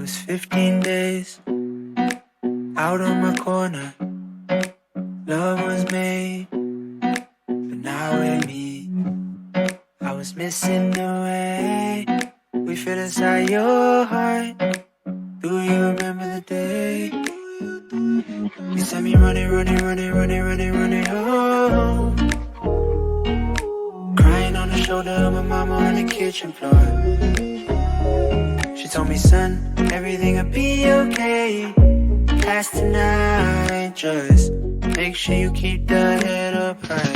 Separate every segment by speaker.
Speaker 1: was 15 days out on my corner. Love was made, but now we're me. I was missing the way we fit inside your heart. Do you remember the day you sent me running home? Crying on the shoulder of my mama on the kitchen floor. She told me, son, everything'll be okay. Past tonight, just make sure you keep the head up high.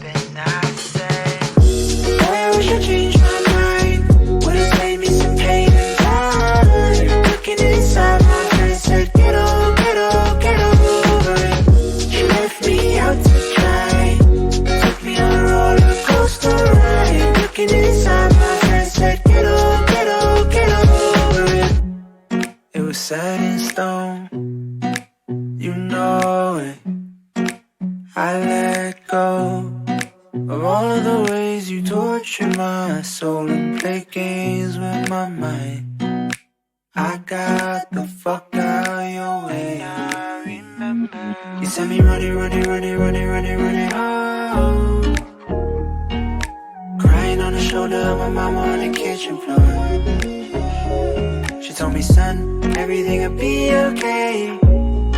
Speaker 1: Then I said, boy, I wish I changed my mind. Would've saved me some pain and time. Looking inside my head, said, get over it. She left me out to dry. Took me on a roller coaster ride. Looking inside my head, said, get over it. It was set in stone, you know it. I let go of all of the ways you torture my soul and play games with my mind. I got the fuck out your way. I remember you sent me running home. Crying on the shoulder of my mama on the kitchen floor. She told me, son, everything'll be okay.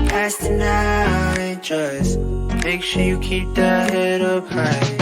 Speaker 1: Past tonight, just make sure you keep the head up high.